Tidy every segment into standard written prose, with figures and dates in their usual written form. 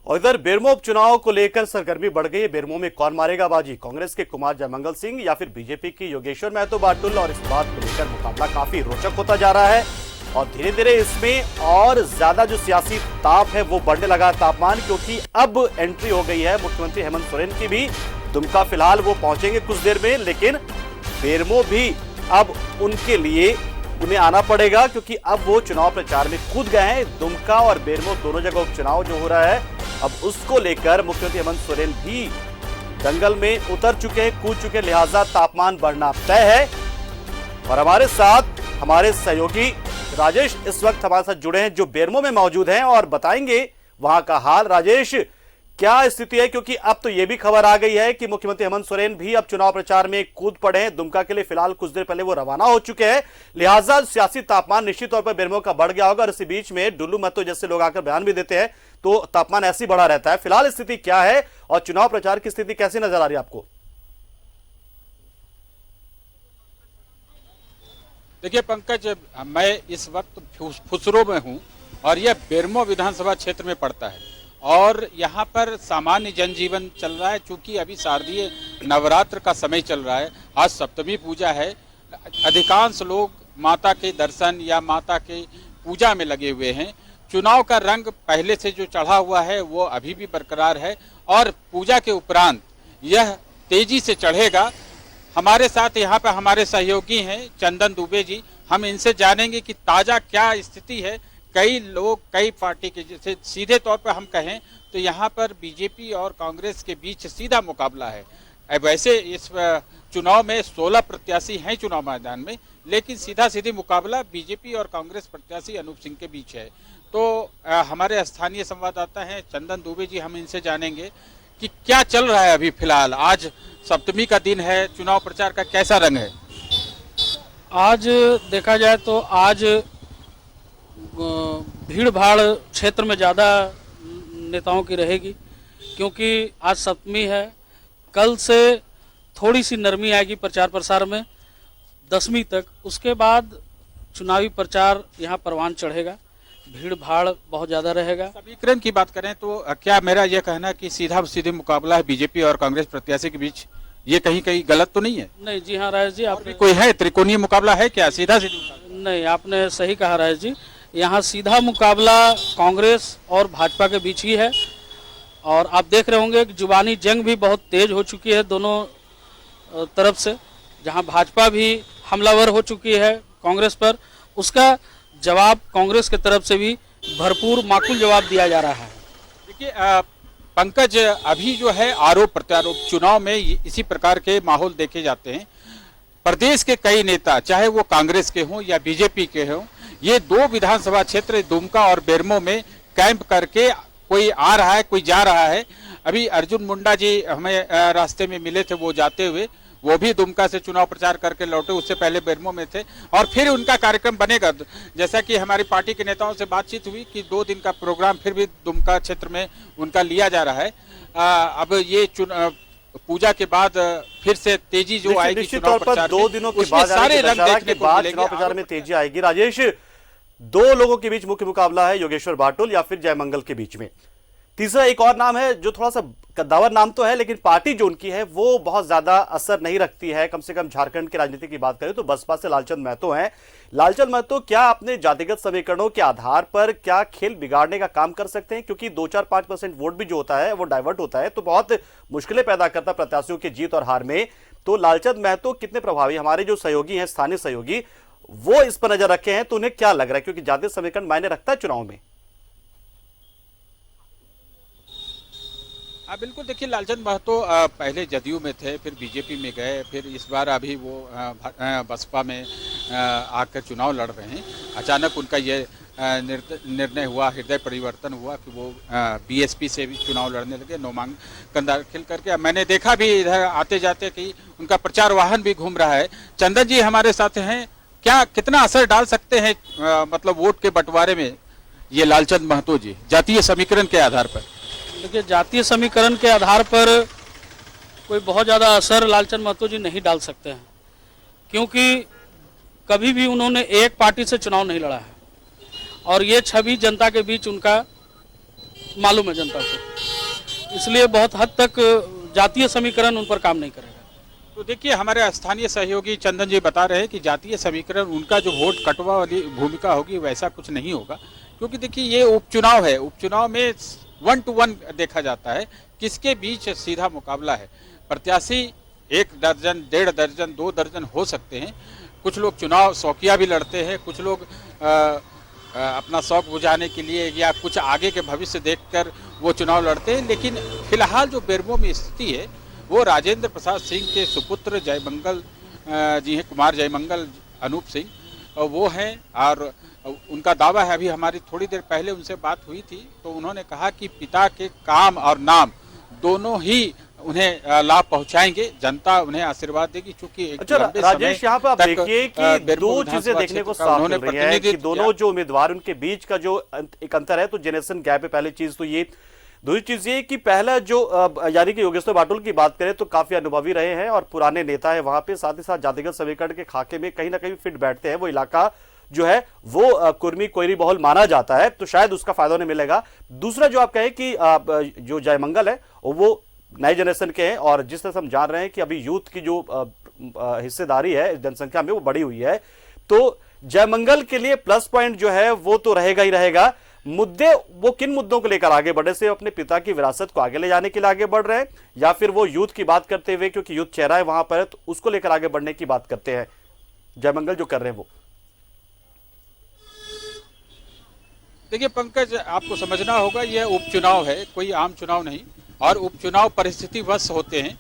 और इधर बेरमो उपचुनाव को लेकर सरगर्मी बढ़ गई है। बेरमो में कौन मारेगा बाजी, कांग्रेस के कुमार जयमंगल सिंह या फिर बीजेपी की योगेश्वर महतो बाटुल। और इस बात को लेकर मुकाबला काफी रोचक होता जा रहा है और धीरे धीरे इसमें और ज्यादा जो सियासी ताप है वो बढ़ने लगा तापमान, क्योंकि अब एंट्री हो गई है मुख्यमंत्री हेमंत सोरेन की भी। दुमका फिलहाल वो पहुंचेंगे कुछ देर में, लेकिन बेरमो भी अब उनके लिए उन्हें आना पड़ेगा, क्योंकि अब वो चुनाव प्रचार में कूद गए हैं। दुमका और बेरमो दोनों जगह उपचुनाव जो हो रहा है, अब उसको लेकर मुख्यमंत्री हेमंत सोरेन भी दंगल में उतर चुके हैं, कूद चुके हैं, लिहाजा तापमान बढ़ना तय है। और हमारे साथ हमारे सहयोगी राजेश इस वक्त हमारे साथ जुड़े हैं, जो बेरमो में मौजूद हैं और बताएंगे वहां का हाल। राजेश, क्या स्थिति है, क्योंकि अब तो यह भी खबर आ गई है कि मुख्यमंत्री हेमंत सोरेन भी अब चुनाव प्रचार में कूद पड़े हैं। दुमका के लिए फिलहाल कुछ देर पहले वो रवाना हो चुके हैं, लिहाजा सियासी तापमान निश्चित तौर पर बेरमो का बढ़ गया होगा। और इसी बीच में डुल्लू महतो जैसे लोग आकर बयान भी देते हैं, तो तापमान ऐसे ही बढ़ा रहता है। फिलहाल स्थिति क्या है और चुनाव प्रचार की स्थिति कैसी नजर आ रही है आपको? देखिए पंकज, मैं इस वक्त फुसरो में हूं और यह बेरमो विधानसभा क्षेत्र में पड़ता है और यहाँ पर सामान्य जनजीवन चल रहा है। चूंकि अभी शारदीय नवरात्र का समय चल रहा है, आज सप्तमी पूजा है, अधिकांश लोग माता के दर्शन या माता के पूजा में लगे हुए हैं। चुनाव का रंग पहले से जो चढ़ा हुआ है वो अभी भी बरकरार है और पूजा के उपरांत यह तेजी से चढ़ेगा। हमारे साथ यहाँ पर हमारे सहयोगी हैं चंदन दुबे जी, हम इनसे जानेंगे कि ताज़ा क्या स्थिति है। कई लोग कई पार्टी के, जैसे सीधे तौर पर हम कहें तो यहाँ पर बीजेपी और कांग्रेस के बीच सीधा मुकाबला है। वैसे इस चुनाव में 16 प्रत्याशी हैं चुनाव मैदान में, लेकिन सीधा सीधी मुकाबला बीजेपी और कांग्रेस प्रत्याशी अनूप सिंह के बीच है। तो हमारे स्थानीय संवाददाता हैं चंदन दुबे जी, हम इनसे जानेंगे कि क्या चल रहा है अभी फिलहाल। आज सप्तमी का दिन है, चुनाव प्रचार का कैसा रंग है? आज देखा जाए तो आज भीड़ भाड़ क्षेत्र में ज़्यादा नेताओं की रहेगी, क्योंकि आज सप्तमी है। कल से थोड़ी सी नरमी आएगी प्रचार प्रसार में 10वीं तक, उसके बाद चुनावी प्रचार यहाँ परवान चढ़ेगा, भीड़ भाड़ बहुत ज़्यादा रहेगा। समीकरण की बात करें तो क्या मेरा यह कहना है कि सीधा सीधे मुकाबला है बीजेपी और कांग्रेस प्रत्याशी के बीच, ये कहीं कहीं गलत तो नहीं है? नहीं जी हाँ राजेश जी, आपने कोई है त्रिकोणीय मुकाबला है क्या, सीधा सीधा? नहीं, आपने सही कहा राजेश जी, यहाँ सीधा मुकाबला कांग्रेस और भाजपा के बीच ही है। और आप देख रहे होंगे कि जुबानी जंग भी बहुत तेज हो चुकी है दोनों तरफ से, जहाँ भाजपा भी हमलावर हो चुकी है कांग्रेस पर, उसका जवाब कांग्रेस की तरफ से भी भरपूर माकूल जवाब दिया जा रहा है। देखिए पंकज, अभी जो है आरोप प्रत्यारोप चुनाव में इसी प्रकार के माहौल देखे जाते हैं। प्रदेश के कई नेता, चाहे वो कांग्रेस के हों या बीजेपी के हों, ये दो विधानसभा क्षेत्र दुमका और बेरमो में कैंप करके कोई आ रहा है कोई जा रहा है। अभी अर्जुन मुंडा जी हमें रास्ते में मिले थे, वो जाते हुए, वो भी दुमका से चुनाव प्रचार करके लौटे, उससे पहले बेरमो में थे और फिर उनका कार्यक्रम बनेगा। जैसा कि हमारी पार्टी के नेताओं से बातचीत हुई कि 2 दिन का प्रोग्राम फिर भी दुमका क्षेत्र में उनका लिया जा रहा है। अब ये पूजा के बाद फिर से तेजी जो आएगी चुनाव प्रचार में, 2 दिनों के बाद सारे रंग देखने को मिलेंगे। चुनाव प्रचार में तेजी आएगी। राजेश, 2 लोगों के बीच मुख्य मुकाबला है, योगेश्वर बाटुल या फिर जयमंगल के बीच में। तीसरा एक और नाम है जो थोड़ा सा कद्दावर नाम तो है, लेकिन पार्टी जो उनकी है वो बहुत ज्यादा असर नहीं रखती है। कम से कम झारखंड की राजनीति की बात करें तो बसपा से लालचंद महतो हैं। लालचंद महतो क्या अपने जातिगत समीकरणों के आधार पर क्या खेल बिगाड़ने का काम कर सकते हैं? क्योंकि 2-4-5% वोट भी जो होता है वो डाइवर्ट होता है, तो बहुत मुश्किलें पैदा करता प्रत्याशियों की जीत और हार में। तो लालचंद महतो कितने प्रभावी, हमारे जो सहयोगी हैं स्थानीय सहयोगी, वो इस पर नजर रखे हैं, तो उन्हें क्या लग रहा है, क्योंकि जातीय समीकरण मायने रखता है चुनाव में? हाँ बिल्कुल, देखिए लालचंद महतो पहले जदयू में थे, फिर बीजेपी में गए, फिर इस बार अभी वो बसपा में आकर चुनाव लड़ रहे हैं। अचानक उनका ये निर्णय हुआ, हृदय परिवर्तन हुआ कि वो बीएसपी से भी चुनाव लड़ने लगे, नामांकन दाखिल करके। मैंने देखा भी इधर आते जाते कि उनका प्रचार वाहन भी घूम रहा है। चंदन जी हमारे साथ हैं, क्या कितना असर डाल सकते हैं मतलब वोट के बंटवारे में ये लालचंद महतो जी जातीय समीकरण के आधार पर? देखिए, जातीय समीकरण के आधार पर कोई बहुत ज़्यादा असर लालचंद महतो जी नहीं डाल सकते हैं, क्योंकि कभी भी उन्होंने एक पार्टी से चुनाव नहीं लड़ा है और ये छवि जनता के बीच उनका मालूम है जनता को। इसलिए बहुत हद तक जातीय समीकरण उन पर काम नहीं करेगा। तो देखिए, हमारे स्थानीय सहयोगी चंदन जी बता रहे हैं कि जातीय समीकरण उनका जो वोट कटवा वाली भूमिका होगी वैसा कुछ नहीं होगा, क्योंकि देखिए ये उपचुनाव है। उपचुनाव में 1 to 1 देखा जाता है, किसके बीच सीधा मुकाबला है। प्रत्याशी 1 दर्जन, 1.5 दर्जन, 2 दर्जन हो सकते हैं। कुछ लोग चुनाव शौकिया भी लड़ते हैं, कुछ लोग अपना शौक बुझाने के लिए या कुछ आगे के भविष्य देखकर वो चुनाव लड़ते हैं। लेकिन फिलहाल जो बेरमो में स्थिति है वो राजेंद्र प्रसाद सिंह के सुपुत्र जयमंगल जी हैं, कुमार जयमंगल अनूप सिंह वो हैं, और उनका दावा है, अभी हमारी थोड़ी देर पहले उनसे बात हुई थी तो उन्होंने कहा कि पिता के काम और नाम दोनों ही उन्हें लाभ पहुंचाएंगे, जनता उन्हें आशीर्वाद देगी। चूंकि अच्छा राजेश, यहाँ पे आप देखिए कि दो चीजें देखने को साफ मिल रही है कि दोनों जो उम्मीदवार उनके बीच का जो एक अंतर है, तो जनरेशन गैप है पहली चीज तो ये। दूसरी चीज ये कि पहला जो यानी कि योगेश्वर बाटुल की बात करें तो काफी अनुभवी रहे हैं और पुराने नेता है वहां पे, साथ ही साथ जातिगत समीकरण के खाके में कहीं ना कहीं फिट बैठते हैं। वो इलाका जो है वो कुर्मी कोयरी बहुल माना जाता है, तो शायद उसका फायदा उन्हें मिलेगा। दूसरा जो आप कहें कि जो जयमंगल है वो नए जनरेशन के हैं, और जिस तरह से हम जान रहे हैं कि अभी यूथ की जो हिस्सेदारी है जनसंख्या में वो बढ़ी हुई है, तो जयमंगल के लिए प्लस पॉइंट जो है वो तो रहेगा ही रहेगा। मुद्दे वो किन मुद्दों को लेकर आगे बढ़े से अपने पिता की विरासत को आगे ले जाने के लिए आगे बढ़ रहे हैं, या फिर वो यूथ की बात करते हुए, क्योंकि यूथ चेहरा है वहां पर, तो उसको लेकर आगे बढ़ने की बात करते हैं जयमंगल जो कर रहे हैं वो? देखिए पंकज, आपको समझना होगा यह उपचुनाव है, कोई आम चुनाव नहीं, और उपचुनाव परिस्थितिवश होते हैं।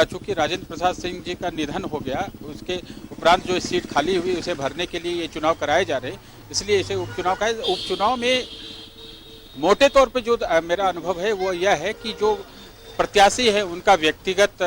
चूंकि राजेंद्र प्रसाद सिंह जी का निधन हो गया, उसके उपरांत जो सीट खाली हुई उसे भरने के लिए ये चुनाव कराए जा रहे हैं, इसलिए इसे उपचुनाव का। उपचुनाव में मोटे तौर पे जो मेरा अनुभव है वो यह है कि जो प्रत्याशी है उनका व्यक्तिगत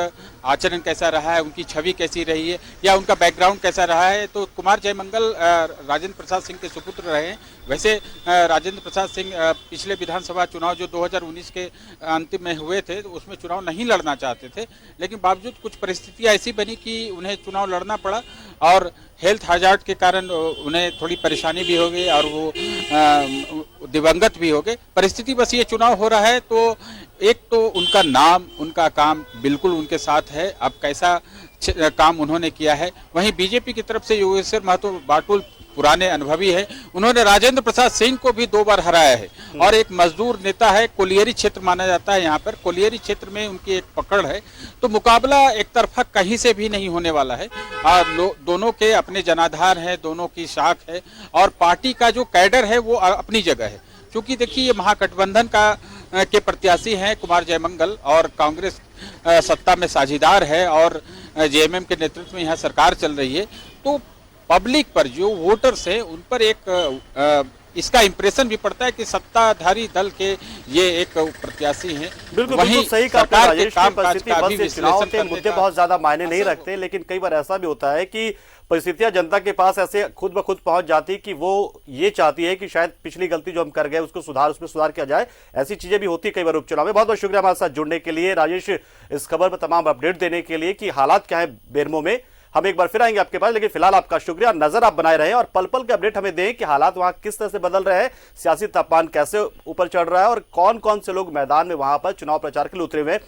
आचरण कैसा रहा है, उनकी छवि कैसी रही है, या उनका बैकग्राउंड कैसा रहा है। तो कुमार जयमंगल राजेंद्र प्रसाद सिंह के सुपुत्र रहे हैं। वैसे राजेंद्र प्रसाद सिंह पिछले विधानसभा चुनाव जो 2019 के अंतिम में हुए थे तो उसमें चुनाव नहीं लड़ना चाहते थे, लेकिन बावजूद कुछ परिस्थितियां ऐसी बनी कि उन्हें चुनाव लड़ना पड़ा, और हेल्थ हजार्ड के कारण उन्हें थोड़ी परेशानी भी हो गई और वो दिवंगत भी हो गए। परिस्थिति बस ये चुनाव हो रहा है, तो एक तो उनका नाम, उनका काम बिल्कुल उनके साथ है। अब कैसा काम उन्होंने किया है, वहीं बीजेपी की तरफ से योगेश्वर महतो बाटुल पुराने अनुभवी है, उन्होंने राजेंद्र प्रसाद सिंह को भी 2 बार हराया है, और एक मजदूर नेता है, कोलियरी क्षेत्र माना जाता है यहाँ पर, कोलियरी क्षेत्र में उनकी एक पकड़ है। तो मुकाबला एक तरफा कहीं से भी नहीं होने वाला है। दोनों के अपने जनाधार हैं, दोनों की शाख है, और पार्टी का जो कैडर है वो अपनी जगह है। क्योंकि देखिए ये महागठबंधन के प्रत्याशी हैं कुमार जयमंगल, और कांग्रेस सत्ता में साझीदार है, और जेएमएम के नेतृत्व में यहाँ सरकार चल रही है। तो पब्लिक पर जो वोटर्स हैं उन पर एक इसका इंप्रेशन भी पड़ता है कि सत्ताधारी दल के ये एक प्रत्याशी हैं। बिल्कुल सही कहा राजेश, चुनाव के मुद्दे बहुत ज्यादा मायने नहीं रखते, लेकिन कई बार ऐसा भी होता है कि परिस्थितियां जनता के पास ऐसे खुद ब खुद पहुंच जाती कि वो ये चाहती है कि शायद पिछली गलती जो हम कर गए उसमें सुधार किया जाए। ऐसी चीजें भी होती है कई बार उपचुनाव में। बहुत बहुत शुक्रिया हमारे साथ जुड़ने के लिए राजेश, इस खबर पर तमाम अपडेट देने के लिए कि हालात क्या है बेरमो में। हम एक बार फिर आएंगे आपके पास, लेकिन फिलहाल आपका शुक्रिया। नजर आप बनाए रहे और पल पल के अपडेट हमें दें कि हालात वहां किस तरह से बदल रहे हैं, सियासी तापमान कैसे ऊपर चढ़ रहा है और कौन कौन से लोग मैदान में वहां पर चुनाव प्रचार के लिए उतरे हुए हैं।